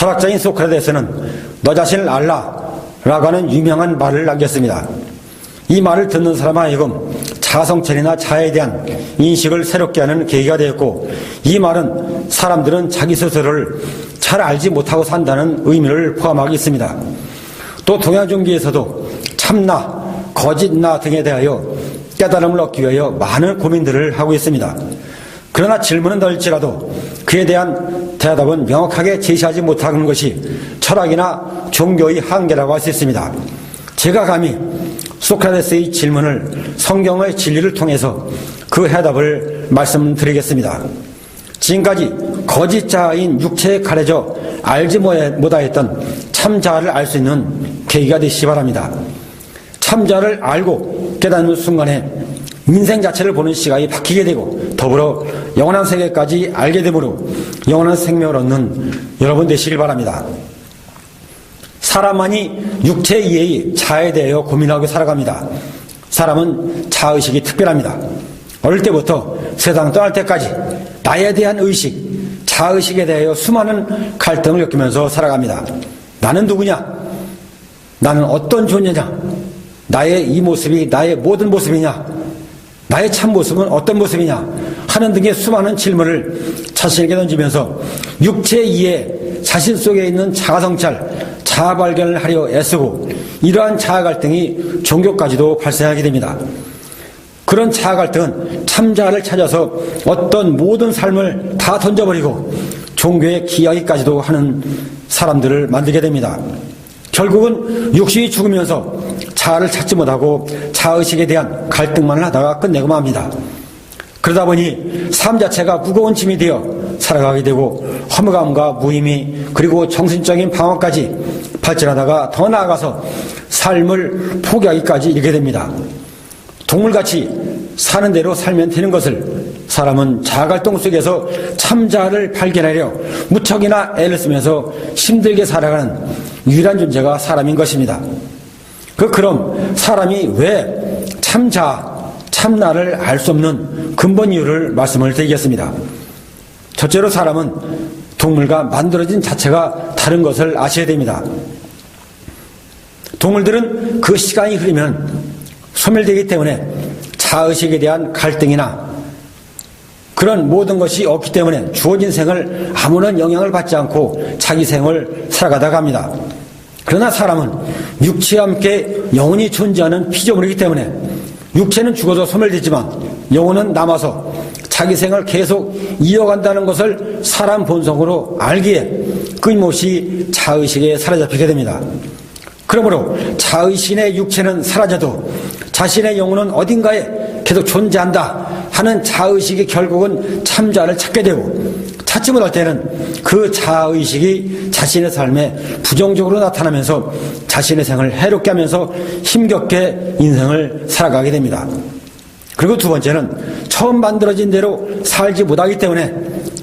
철학자인 소크라테스는 너 자신을 알라라고 하는 유명한 말을 남겼습니다. 이 말을 듣는 사람 하여금 자아성찰이나 자아에 대한 인식을 새롭게 하는 계기가 되었고, 이 말은 사람들은 자기 스스로를 잘 알지 못하고 산다는 의미를 포함하고 있습니다. 또 동양 종교에서도 참나, 거짓나 등에 대하여 깨달음을 얻기 위하여 많은 고민들을 하고 있습니다. 그러나 질문은 덜지라도 그에 대한 대답은 명확하게 제시하지 못하는 것이 철학이나 종교의 한계라고 할 수 있습니다. 제가 감히 소크라테스의 질문을 성경의 진리를 통해서 그 해답을 말씀드리겠습니다. 지금까지 거짓 자아인 육체에 가려져 알지 못하였던 참자아를 알 수 있는 계기가 되시기 바랍니다. 참자아를 알고 깨닫는 순간에 인생 자체를 보는 시각이 바뀌게 되고, 더불어 영원한 세계까지 알게 되므로 영원한 생명을 얻는 여러분 되시길 바랍니다. 사람만이 육체 이해의 자아에 대하여 고민하고 살아갑니다. 사람은 자아의식이 특별합니다. 어릴 때부터 세상 떠날 때까지 나에 대한 의식, 자아의식에 대하여 수많은 갈등을 겪으면서 살아갑니다. 나는 누구냐? 나는 어떤 존재냐? 나의 이 모습이 나의 모든 모습이냐? 나의 참모습은 어떤 모습이냐? 하는 등의 수많은 질문을 자신에게 던지면서 육체 이해, 자신 속에 있는 자아성찰, 자아발견을 하려 애쓰고, 이러한 자아갈등이 종교까지도 발생하게 됩니다. 그런 자아갈등은 참자아를 찾아서 어떤 모든 삶을 다 던져버리고 종교에 기하기까지도 하는 사람들을 만들게 됩니다. 결국은 육신이 죽으면서 자아를 찾지 못하고 자아의식에 대한 갈등만을 하다가 끝내고 맙니다. 그러다 보니 삶 자체가 무거운 짐이 되어 살아가게 되고, 허무감과 무의미, 그리고 정신적인 방황까지 발전하다가 더 나아가서 삶을 포기하기까지 이르게 됩니다. 동물같이 사는 대로 살면 되는 것을 사람은 자아갈등 속에서 참자아를 발견하려 무척이나 애를 쓰면서 힘들게 살아가는 유일한 존재가 사람인 것입니다. 그럼 사람이 왜 참자아, 참나를 알 수 없는 근본 이유를 말씀을 드리겠습니다. 첫째로 사람은 동물과 만들어진 자체가 다른 것을 아셔야 됩니다. 동물들은 그 시간이 흐르면 소멸되기 때문에 자아의식에 대한 갈등이나 그런 모든 것이 없기 때문에 주어진 생을 아무런 영향을 받지 않고 자기 생을 살아가다가 합니다. 그러나 사람은 육체와 함께 영혼이 존재하는 피조물이기 때문에 육체는 죽어서 소멸되지만 영혼은 남아서 자기 생을 계속 이어간다는 것을 사람 본성으로 알기에 끊임없이 자의식에 사로잡히게 됩니다. 그러므로 자의식의 육체는 사라져도 자신의 영혼은 어딘가에 계속 존재한다 하는 자의식이 결국은 참자를 찾게 되고, 찾지 못할 때는 그 자의식이 자신의 삶에 부정적으로 나타나면서 자신의 생을 해롭게 하면서 힘겹게 인생을 살아가게 됩니다. 그리고 두 번째는 처음 만들어진 대로 살지 못하기 때문에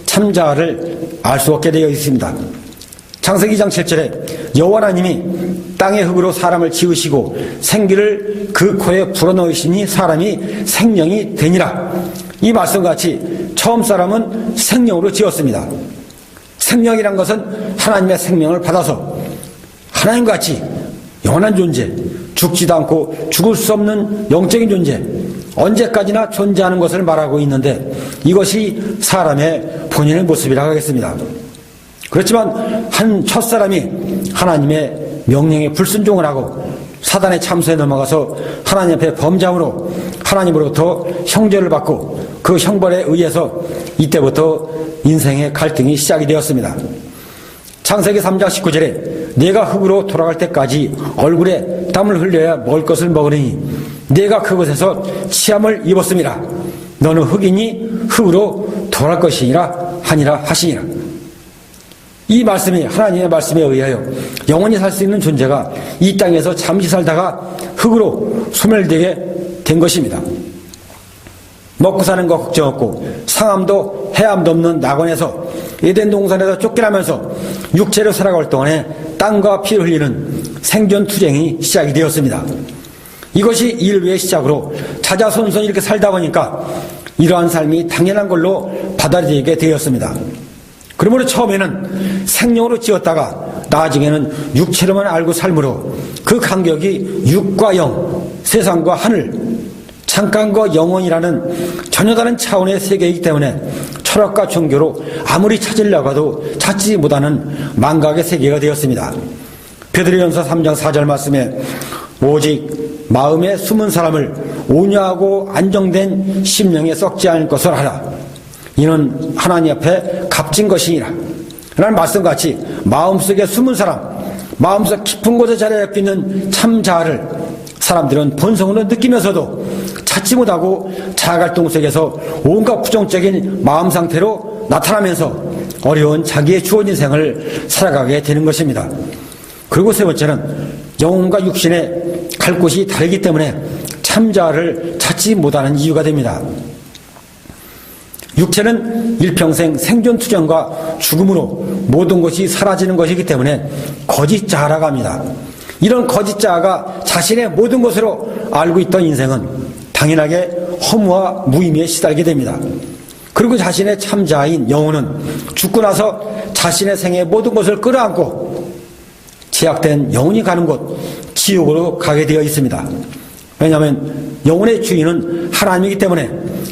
참자를 알 수 없게 되어 있습니다. 창세기 2장 7절에 여호와 하나님이 땅의 흙으로 사람을 지으시고 생기를 그 코에 불어넣으시니 사람이 생명이 되니라. 이 말씀같이 처음 사람은 생명으로 지었습니다. 생명이란 것은 하나님의 생명을 받아서 하나님같이 영원한 존재, 죽지도 않고 죽을 수 없는 영적인 존재, 언제까지나 존재하는 것을 말하고 있는데, 이것이 사람의 본인의 모습이라고 하겠습니다. 그렇지만 한 첫사람이 하나님의 명령에 불순종을 하고 사단의 참소에 넘어가서 하나님 앞에 범죄함으로 하나님으로부터 형벌을 받고 그 형벌에 의해서 이때부터 인생의 갈등이 시작이 되었습니다. 창세기 3장 19절에 내가 흙으로 돌아갈 때까지 얼굴에 땀을 흘려야 먹을 것을 먹으니 내가 그곳에서 치함을 입었음이라. 너는 흙이니 흙으로 돌아갈 것이니라 하니라 하시니라. 이 말씀이 하나님의 말씀에 의하여 영원히 살 수 있는 존재가 이 땅에서 잠시 살다가 흙으로 소멸되게 된 것입니다. 먹고 사는 거 걱정 없고 상함도 해함도 없는 낙원에서 에덴 동산에서 쫓겨나면서 육체로 살아갈 동안에 땀과 피를 흘리는 생존 투쟁이 시작이 되었습니다. 이것이 인류의 시작으로 자자손손 이렇게 살다 보니까 이러한 삶이 당연한 걸로 받아들이게 되었습니다. 그러므로 처음에는 생명으로 지었다가 나중에는 육체로만 알고 삶으로 그 간격이 육과 영, 세상과 하늘, 잠깐과 영원이라는 전혀 다른 차원의 세계이기 때문에 철학과 종교로 아무리 찾으려고 해도 찾지 못하는 망각의 세계가 되었습니다. 베드로전서 3장 4절 말씀에 오직 마음에 숨은 사람을 온유하고 안정된 심령에 썩지 않을 것을 하라. 이는 하나님 앞에 값진 것이니라. 라는 말씀같이 마음속에 숨은 사람, 마음속 깊은 곳에 자리에 있는 참 자아를 사람들은 본성으로 느끼면서도 찾지 못하고 자아갈등 속에서 온갖 부정적인 마음 상태로 나타나면서 어려운 자기의 주어진 생을 살아가게 되는 것입니다. 그리고 세 번째는 영혼과 육신의 갈 곳이 다르기 때문에 참자를 찾지 못하는 이유가 됩니다. 육체는 일평생 생존 투쟁과 죽음으로 모든 것이 사라지는 것이기 때문에 거짓 자아라고 합니다. 이런 거짓 자아가 자신의 모든 것으로 알고 있던 인생은 당연하게 허무와 무의미에 시달게 됩니다. 그리고 자신의 참자아인 영혼은 죽고 나서 자신의 생의 모든 것을 끌어안고 제약된 영혼이 가는 곳 지옥으로 가게 되어 있습니다. 왜냐하면 영혼의 주인은 하나님이기 때문에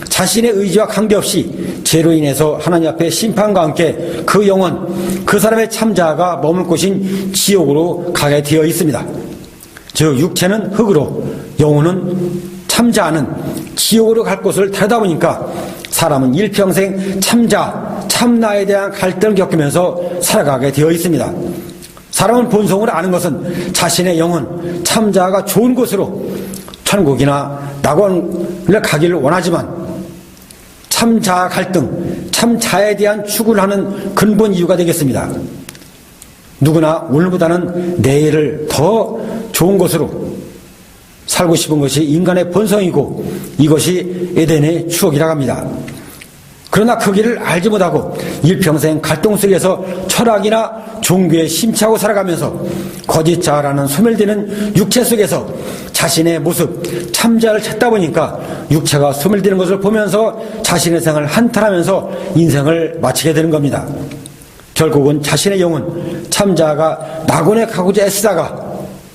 자신의 의지와 관계없이 죄로 인해서 하나님 앞에 심판과 함께 그 영혼, 그 사람의 참자아가 머물 곳인 지옥으로 가게 되어 있습니다. 즉 육체는 흙으로 영혼은 참자아는 지옥으로 갈 곳을 다르다 보니까 사람은 일평생 참자, 참나에 대한 갈등을 겪으면서 살아가게 되어 있습니다. 사람은 본성으로 아는 것은 자신의 영혼, 참자아가 좋은 곳으로 천국이나 낙원을 가기를 원하지만 참자아 갈등, 참자에 대한 추구를 하는 근본 이유가 되겠습니다. 누구나 오늘보다는 내일을 더 좋은 것으로 살고 싶은 것이 인간의 본성이고 이것이 에덴의 추억이라고 합니다. 그러나 그 길을 알지 못하고 일평생 갈등 속에서 철학이나 종교에 심취하고 살아가면서 거짓 자아라는 소멸되는 육체 속에서 자신의 모습, 참자를 찾다 보니까 육체가 소멸되는 것을 보면서 자신의 생을 한탄하면서 인생을 마치게 되는 겁니다. 결국은 자신의 영혼, 참자가 낙원에 가고자 애쓰다가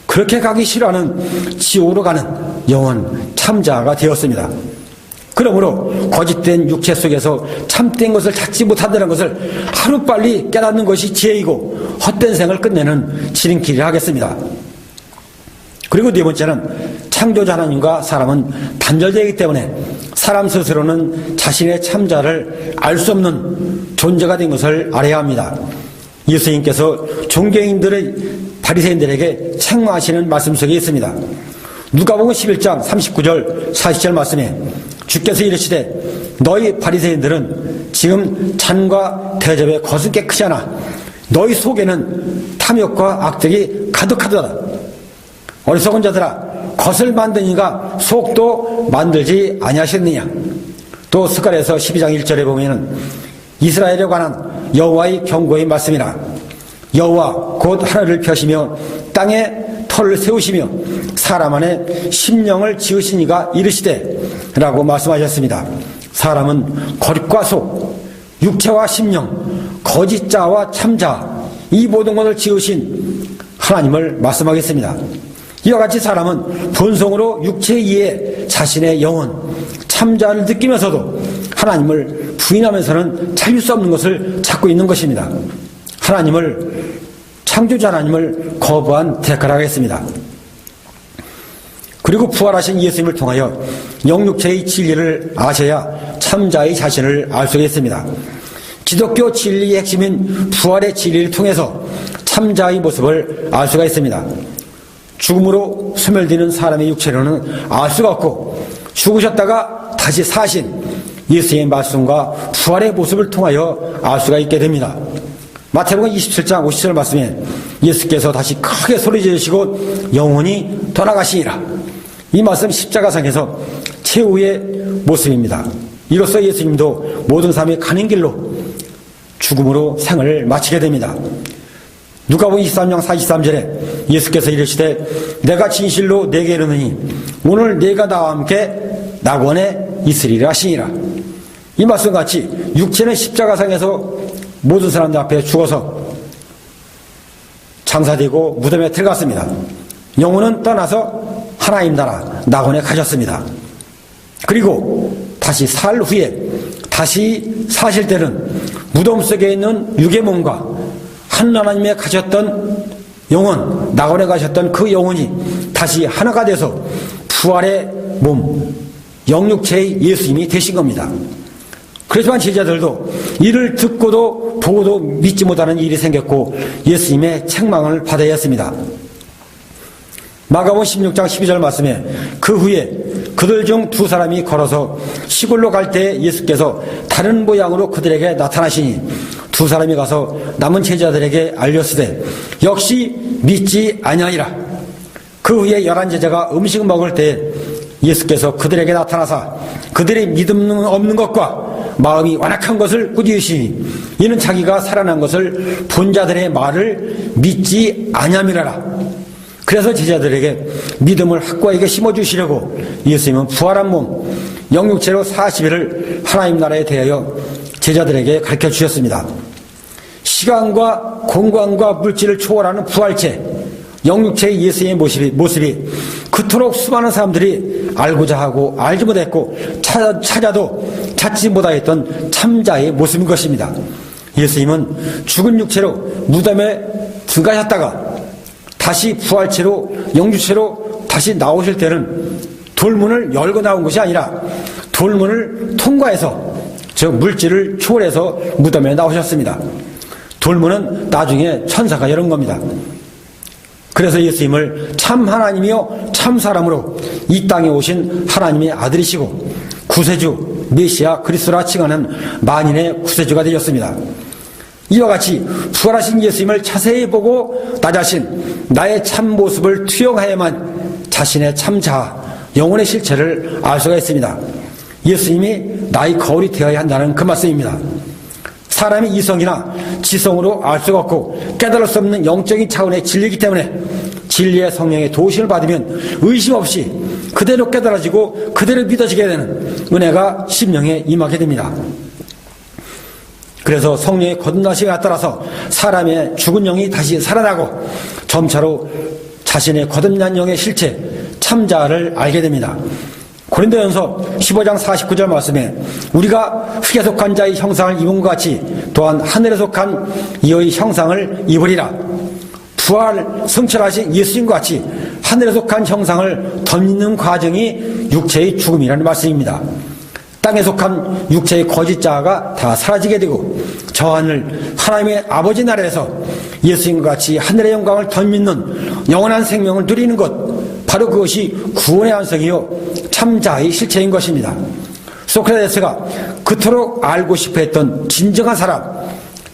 그렇게 가기 싫어하는 지옥으로 가는 영혼, 참자가 되었습니다. 그러므로 거짓된 육체 속에서 참된 것을 찾지 못한다는 것을 하루빨리 깨닫는 것이 지혜이고 헛된 생을 끝내는 지름길이라 하겠습니다. 그리고 네 번째는 창조자 하나님과 사람은 단절되기 때문에 사람 스스로는 자신의 참자를 알 수 없는 존재가 된 것을 알아야 합니다. 예수님께서 종교인들의 바리새인들에게 책망하시는 말씀 속에 있습니다. 누가복음 11장 39절 40절 말씀에 주께서 이르시되 너희 바리새인들은 지금 잔과 대접에 겉은 깨끗하나 너희 속에는 탐욕과 악들이 가득하도다. 어리석은 자들아 겉을 만드니가 속도 만들지 아니하셨느냐. 또 스가랴서 12장 1절에 보면은 이스라엘에 관한 여호와의 경고의 말씀이라. 여호와 곧 하늘을 펴시며 땅에 터를 세우시며 사람 안에 심령을 지으신 이가 이르시되 라고 말씀하셨습니다. 사람은 겉과 속, 육체와 심령, 거짓자와 참자 이 모든 것을 지으신 하나님을 말씀하겠습니다. 이와 같이 사람은 본성으로 육체 이에 자신의 영혼, 참자를 느끼면서도 하나님을 부인하면서는 찾을 수 없는 것을 찾고 있는 것입니다. 하나님을, 창조자 하나님을 거부한 대가라고 했습니다. 그리고 부활하신 예수님을 통하여 영육체의 진리를 아셔야 참자의 자신을 알 수 있습니다. 기독교 진리의 핵심인 부활의 진리를 통해서 참자의 모습을 알 수가 있습니다. 죽음으로 소멸되는 사람의 육체로는 알 수가 없고 죽으셨다가 다시 사신 예수의 말씀과 부활의 모습을 통하여 알 수가 있게 됩니다. 마태복음 27장 50절 말씀에 예수께서 다시 크게 소리 지르시고 영원히 떠나가시니라. 이 말씀 십자가상에서 최후의 모습입니다. 이로써 예수님도 모든 사람이 가는 길로 죽음으로 생을 마치게 됩니다. 누가복음 23장 43절에 예수께서 이르시되 내가 진실로 네게 이르노니 오늘 네가 나와 함께 낙원에 있으리라 하시니라. 이 말씀같이 육체는 십자가상에서 모든 사람들 앞에 죽어서 장사되고 무덤에 들어갔습니다. 영혼은 떠나서 하나님 나라 낙원에 가셨습니다. 그리고 다시 살 후에 다시 사실 때는 무덤 속에 있는 육의 몸과 하나님에 가셨던 영혼, 낙원에 가셨던 그 영혼이 다시 하나가 돼서 부활의 몸, 영육체의 예수님이 되신 겁니다. 그렇지만 제자들도 이를 듣고도 보고도 믿지 못하는 일이 생겼고 예수님의 책망을 받아야 했습니다. 마가복음 16장 12절 말씀에 그 후에 그들 중 두 사람이 걸어서 시골로 갈 때 예수께서 다른 모양으로 그들에게 나타나시니 두 사람이 가서 남은 제자들에게 알렸으되 역시 믿지 아니하니라. 그 후에 11제자가 음식 먹을 때 예수께서 그들에게 나타나사 그들의 믿음 없는 것과 마음이 완악한 것을 꾸짖으시니 이는 자기가 살아난 것을 본 자들의 말을 믿지 아니함이라라. 그래서 제자들에게 믿음을 확고하게 심어주시려고 예수님은 부활한 몸, 영육체로 40일을 하나님 나라에 대하여 제자들에게 가르쳐 주셨습니다. 시간과 공간과 물질을 초월하는 부활체, 영육체의 예수의 모습이 그토록 수많은 사람들이 알고자 하고 알지 못했고 찾아도 찾지 못하였던 참자의 모습인 것입니다. 예수님은 죽은 육체로 무덤에 들어가셨다가 다시 부활체로 영육체로 다시 나오실 때는 돌문을 열고 나온 것이 아니라 돌문을 통과해서 즉 물질을 초월해서 무덤에 나오셨습니다. 돌문은 나중에 천사가 열은 겁니다. 그래서 예수님을 참 하나님이요 참 사람으로 이 땅에 오신 하나님의 아들이시고 구세주 메시아 그리스도라 칭하는 만인의 구세주가 되셨습니다. 이와 같이 부활하신 예수님을 자세히 보고 나 자신 나의 참 모습을 투영하여만 자신의 참 자아 영혼의 실체를 알 수가 있습니다. 예수님이 나의 거울이 되어야 한다는 그 말씀입니다. 사람이 이성이나 지성으로 알 수가 없고 깨달을 수 없는 영적인 차원의 진리이기 때문에 진리의 성령의 도우심을 받으면 의심 없이 그대로 깨달아지고 그대로 믿어지게 되는 은혜가 심령에 임하게 됩니다. 그래서 성령의 거듭나심에 따라서 사람의 죽은 영이 다시 살아나고 점차로 자신의 거듭난 영의 실체 참자를 알게 됩니다. 고린도전서 15장 49절 말씀에 우리가 흙에 속한 자의 형상을 입은 것 같이 또한 하늘에 속한 이의 형상을 입으리라. 부활 성철하신 예수님과 같이 하늘에 속한 형상을 덧입는 과정이 육체의 죽음이라는 말씀입니다. 땅에 속한 육체의 거짓자가 다 사라지게 되고 저 하늘 하나님의 아버지 나라에서 예수님과 같이 하늘의 영광을 덧입는 영원한 생명을 누리는 것, 바로 그것이 구원의 안성이요 참자의 실체인 것입니다. 소크라테스가 그토록 알고 싶어 했던 진정한 사람,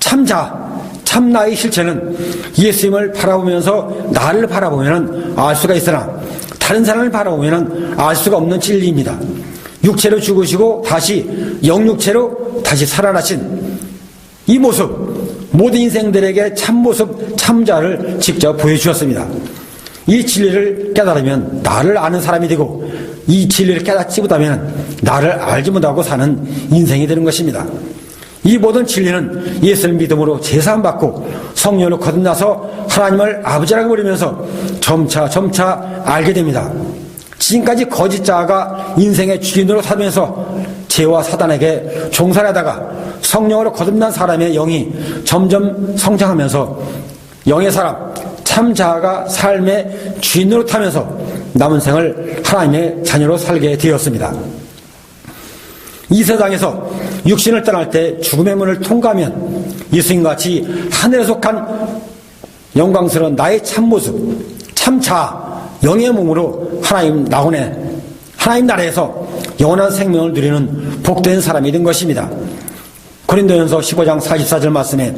참자, 참나의 실체는 예수님을 바라보면서 나를 바라보면 알 수가 있으나 다른 사람을 바라보면 알 수가 없는 진리입니다. 육체로 죽으시고 다시 영육체로 다시 살아나신 이 모습, 모든 인생들에게 참모습, 참자를 직접 보여주셨습니다. 이 진리를 깨달으면 나를 아는 사람이 되고 이 진리를 깨닫지 못하면 나를 알지 못하고 사는 인생이 되는 것입니다. 이 모든 진리는 예수를 믿음으로 제사함받고 성령으로 거듭나서 하나님을 아버지라고 부르면서 점차 알게 됩니다. 지금까지 거짓자가 인생의 주인으로 살면서 죄와 사단에게 종살하다가 성령으로 거듭난 사람의 영이 점점 성장하면서 영의 사람, 참자가 삶의 주인으로 타면서 남은 생을 하나님의 자녀로 살게 되었습니다. 이 세상에서 육신을 떠날 때 죽음의 문을 통과하면 예수님과 같이 하늘에 속한 영광스러운 나의 참모습, 참자, 영의 몸으로 하나님 나오네 하나님 나라에서 영원한 생명을 누리는 복된 사람이 된 것입니다. 고린도전서 15장 44절 말씀에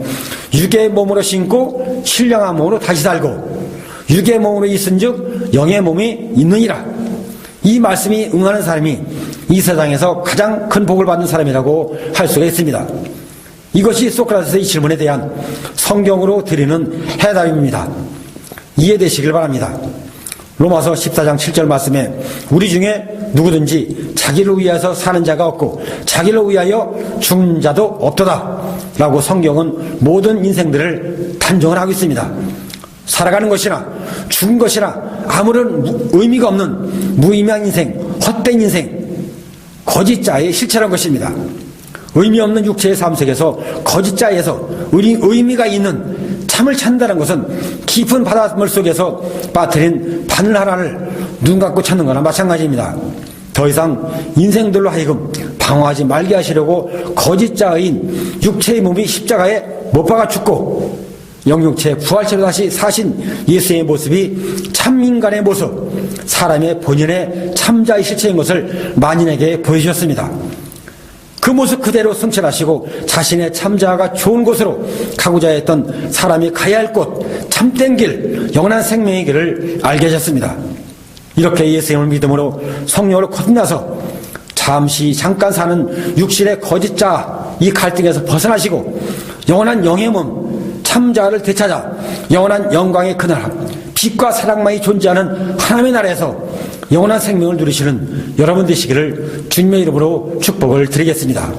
육의 몸으로 신고 신령한 몸으로 다시 살고 육의 몸으로 있은즉 영의 몸이 있느니라. 이 말씀이 응하는 사람이 이 세상에서 가장 큰 복을 받는 사람이라고 할 수가 있습니다. 이것이 소크라테스의 질문에 대한 성경으로 드리는 해답입니다. 이해되시길 바랍니다. 로마서 14장 7절 말씀에 우리 중에 누구든지 자기를 위하여서 사는 자가 없고 자기를 위하여 죽는 자도 없도다. 라고 성경은 모든 인생들을 단정을 하고 있습니다. 살아가는 것이나 죽은 것이나 아무런 의미가 없는 무의미한 인생, 헛된 인생, 거짓자의 실체란 것입니다. 의미 없는 육체의 삶 속에서 거짓자에서 의미가 있는 참을 찾는다는 것은 깊은 바닷물 속에서 빠뜨린 바늘 하나를 눈 감고 찾는 거나 마찬가지입니다. 더 이상 인생들로 하여금 방황하지 말게 하시려고 거짓자인 육체의 몸이 십자가에 못 박아 죽고 영육체 부활체로 다시 사신 예수의 모습이 참인간의 모습, 사람의 본연의 참자의 실체인 것을 만인에게 보여주셨습니다. 그 모습 그대로 성취하시고 자신의 참자가 좋은 곳으로 가고자 했던 사람이 가야 할 곳, 참된 길, 영원한 생명의 길을 알게 하셨습니다. 이렇게 예수님을 믿음으로 성령으로 거듭나서 잠깐 사는 육신의 거짓자 이 갈등에서 벗어나시고 영원한 영의 몸 참자를 되찾아 영원한 영광의 그나라 빛과 사랑만이 존재하는 하나님의 나라에서 영원한 생명을 누리시는 여러분 되시기를 주님의 이름으로 축복을 드리겠습니다.